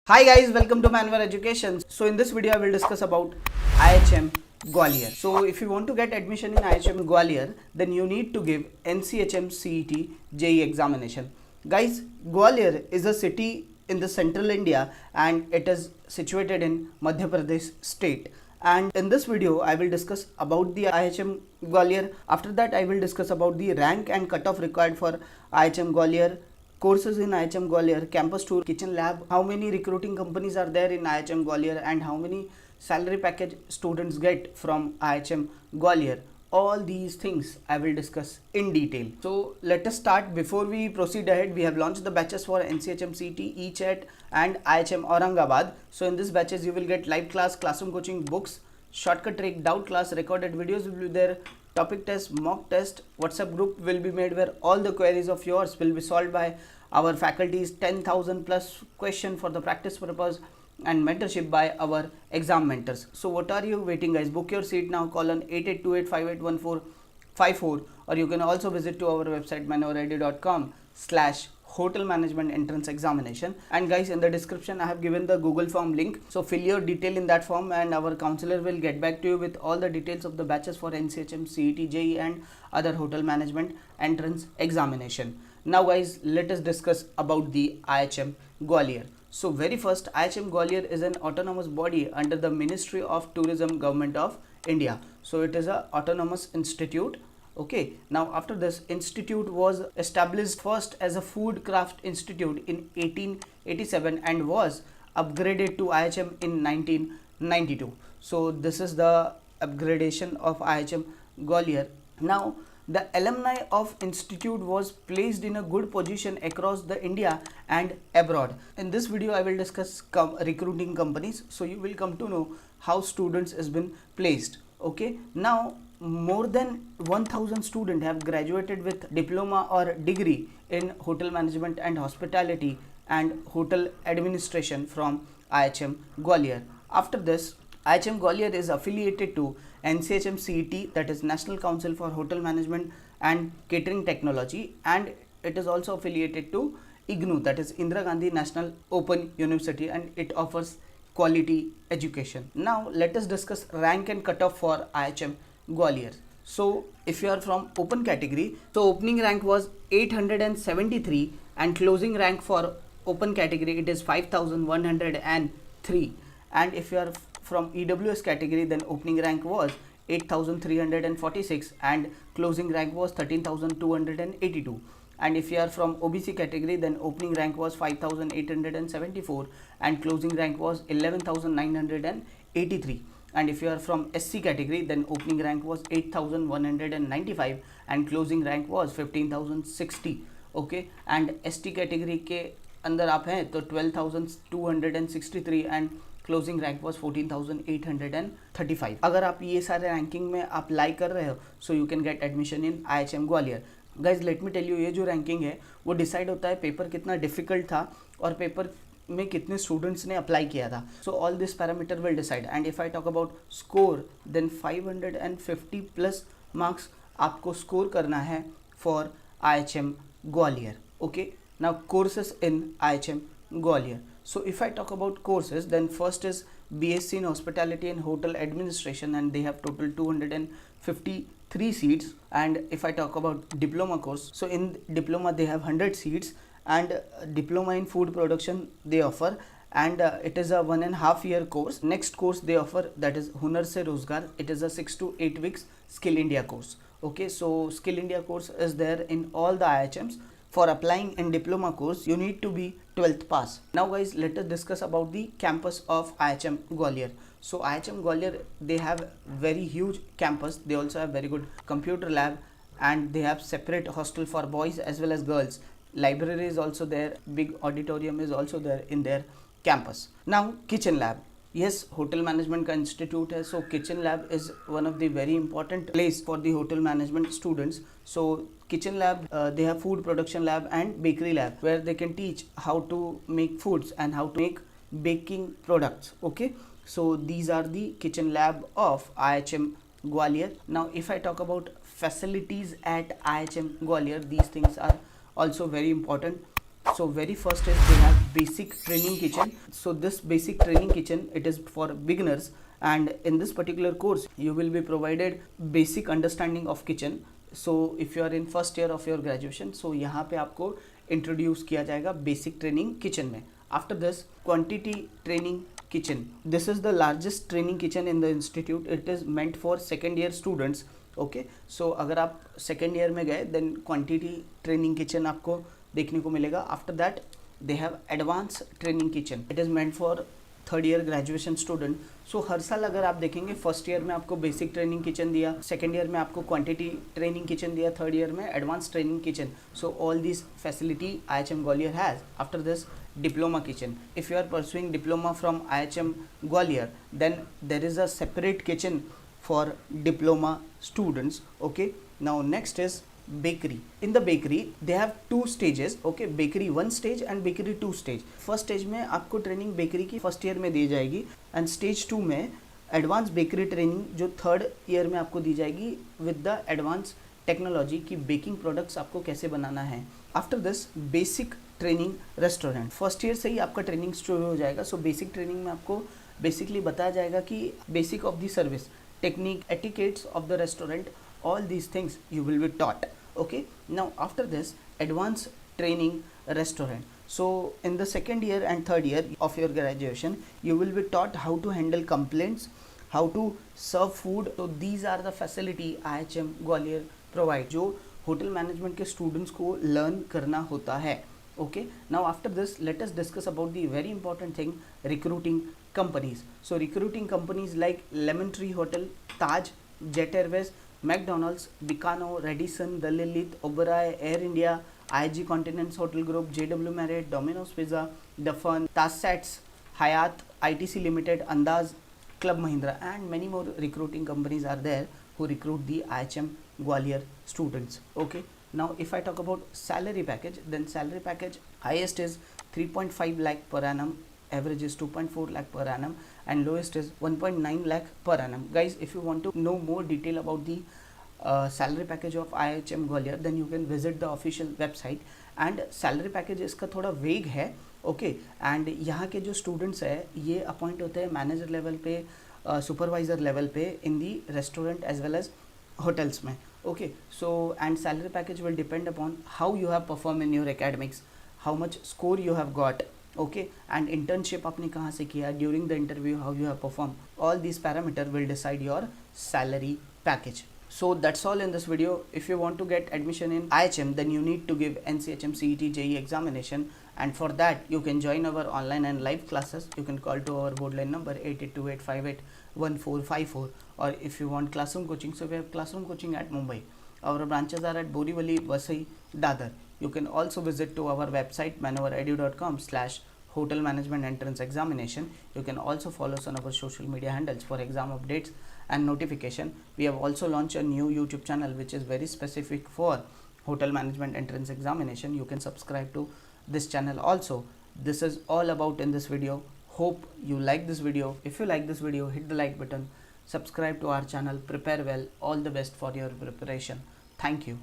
Hi guys, welcome to Manwar Education. So in this video I will discuss about IHM Gwalior. So if you want to get admission in IHM Gwalior, then you need to give NCHM CET JEE examination. Guys, Gwalior is a city in the central India and it is situated in Madhya Pradesh state. And in this video I will discuss about the IHM Gwalior. After that I will discuss about the rank and cutoff required for IHM Gwalior, courses in IHM Gwalior, campus tour, kitchen lab, how many recruiting companies are there in IHM Gwalior and how many salary package students get from IHM Gwalior. All these things I will discuss in detail. So let us start. Before we proceed ahead, we have launched the batches for NCHM CET, ECHET and IHM Aurangabad. So in these batches you will get live class, classroom coaching, books, shortcut trick, doubt class, recorded videos will be there, topic test, mock test, WhatsApp group will be made where all the queries of yours will be solved by our faculties, 10,000 plus question for the practice purpose and mentorship by our exam mentors. So what are you waiting guys? Book your seat now, call on 8828581454 or you can also visit to our website manavaready.com/hotel management entrance examination. And guys, in the description I have given the Google form link, so fill your detail in that form and our counselor will get back to you with all the details of the batches for NCHM CET JEE and other hotel management entrance examination. Now guys, let us discuss about the IHM Gwalior. So very first, IHM Gwalior is an autonomous body under the Ministry of Tourism, Government of India. So it is a autonomous institute. Okay, now after this, institute was established first as a food craft institute in 1887 and was upgraded to IHM in 1992. So this is the upgradation of IHM Gwalior. Now the alumni of institute was placed in a good position across the India and abroad. In this video I will discuss recruiting companies, so you will come to know how students has been placed. Okay, now more than 1000 students have graduated with diploma or degree in hotel management and hospitality and hotel administration from IHM Gwalior. After this, IHM Gwalior is affiliated to NCHM CET, that is National Council for Hotel Management and Catering Technology, and it is also affiliated to IGNOU, that is Indira Gandhi National Open University, and it offers quality education. Now let us discuss rank and cutoff for IHM Gwalior. So if you are from open category, so opening rank was 873 and closing rank for open category it is 5103, and if you are from EWS category then opening rank was 8346 and closing rank was 13282, and if you are from OBC category then opening rank was 5874 and closing rank was 11983, and if you are from SC category then opening rank was 8195 and closing rank was 15060. Okay, and ST category के अंदर आप हैं तो 12263 and closing rank was 14,835. अगर आप ये सारे ranking में अप्लाई कर रहे हो so you can get admission in IHM Gwalior. Guys let me tell you, ये जो रैंकिंग है वो डिसाइड होता है पेपर कितना डिफिकल्ट था और पेपर में कितने स्टूडेंट्स ने अप्लाई किया था. So all this parameter will decide, and if I talk about score then 550 plus marks आपको स्कोर करना है for IHM Gwalior. Okay, now courses in IHM Gwalior. So if I talk about courses, then first is BSc in Hospitality and Hotel Administration, and they have total 253 seats. And if I talk about diploma course, so in diploma they have 100 seats, and diploma in food production they offer, and it is a 1.5 year course. Next course they offer, that is Hunar Se Rozgar. It is a 6 to 8 weeks Skill India course. Okay, so Skill India course is there in all the IHMs. For applying in diploma course, you need to be 12th pass. Now guys, let us discuss about the campus of IHM Gwalior. So IHM Gwalior, they have very huge campus. They also have very good computer lab, and they have separate hostel for boys as well as girls. Library is also there. Big auditorium is also there in their campus. Now kitchen lab. Yes, hotel management का institute है, so kitchen lab is one of the very important place for the hotel management students. So kitchen lab, they have food production lab and bakery lab where they can teach how to make foods and how to make baking products. Okay, so these are the kitchen lab of IHM Gwalior. Now if I talk about facilities at IHM Gwalior, these things are also very important. So very first is they have basic training kitchen. So this basic training kitchen, it is for beginners, and in this particular course you will be provided basic understanding of kitchen. So if you are in first year of your graduation, so यहाँ पे आपको introduce किया जाएगा basic training kitchen में. After this quantity training kitchen. This is the largest training kitchen in the institute. It is meant for second year students. Okay, so अगर आप second year में गए then quantity training kitchen आपको देखने को मिलेगा. After that they have advanced training kitchen. It is meant for third year graduation student. So हर साल अगर आप देखेंगे फर्स्ट ईयर में आपको बेसिक ट्रेनिंग किचन दिया, सेकेंड ईयर में आपको क्वांटिटी ट्रेनिंग किचन दिया, थर्ड ईयर में advance training kitchen. So all this facility IHM Gwalior has. After this diploma kitchen. If you are pursuing diploma from IHM Gwalior, then there is a separate kitchen for diploma students. Okay, now next is bakery. In the bakery they have two stages. Okay, bakery 1 stage and bakery 2 stage. First stage में आपको training bakery की first year में दी जाएगी, and stage 2 में advance bakery training जो third year में आपको दी जाएगी विद द एडवांस टेक्नोलॉजी की बेकिंग प्रोडक्ट्स आपको कैसे बनाना है. After this basic training restaurant. First year से ही आपका ट्रेनिंग शुरू हो जाएगा. सो बेसिक ट्रेनिंग में आपको बेसिकली बताया जाएगा कि basic of the service, technique, etiquettes of the restaurant, all these things you will be taught. Okay, now after this advanced training restaurant. So in the second year and third year of your graduation you will be taught how to handle complaints, how to serve food. So these are the facility IHM Gwalior provide जो hotel management के students को learn करना होता है. Okay, now after this let us discuss about the very important thing, recruiting companies. So recruiting companies like Lemon Tree Hotel, Taj, Jet Airways, McDonald's, Bicano, Radisson, The Lilith, Oberoi, Air India, IG Continents Hotel Group, JW Marriott, Domino's Pizza, The Fun, TajSATS, Hyatt, ITC Limited, Andaz, Club Mahindra, and many more recruiting companies are there who recruit the IHM Gwalior students. Okay, now if I talk about salary package, then salary package highest is 3.5 lakh per annum, average is 2.4 lakh per annum, and lowest is 1.9 lakh per annum. Guys, if you want to know more detail about the salary package of IHM Gwalior, then you can visit the official website. and salary package इसका थोड़ा वेग है. Okay, and यहाँ के जो students है ये appoint होते हैं मैनेजर लेवल पे, सुपरवाइज़र लेवल पे in the restaurant as well as hotels में. Okay, so and salary package will depend upon how you have perform in your academics, how much score you have got. Okay, and internship आपने कहाँ से किया, during the interview how you have perform, all this parameter will decide your salary package. So that's all in this video. If you want to get admission in IHM, then you need to give NCHM CET JEE examination, and for that you can join our online and live classes. You can call to our board line number 8828581454, or if you want classroom coaching, so we have classroom coaching at Mumbai. Our branches are at Borivali, Vasai, Dadar. You can also visit to our website manoeuvreedu.com/hotel management entrance examination. You can also follow us on our social media handles for exam updates and notification. We have also launched a new YouTube channel which is very specific for hotel management entrance examination. You can subscribe to this channel also. This is all about in this video. Hope you like this video. If you like this video, hit the like button, subscribe to our channel, prepare well. All the best for your preparation. Thank you.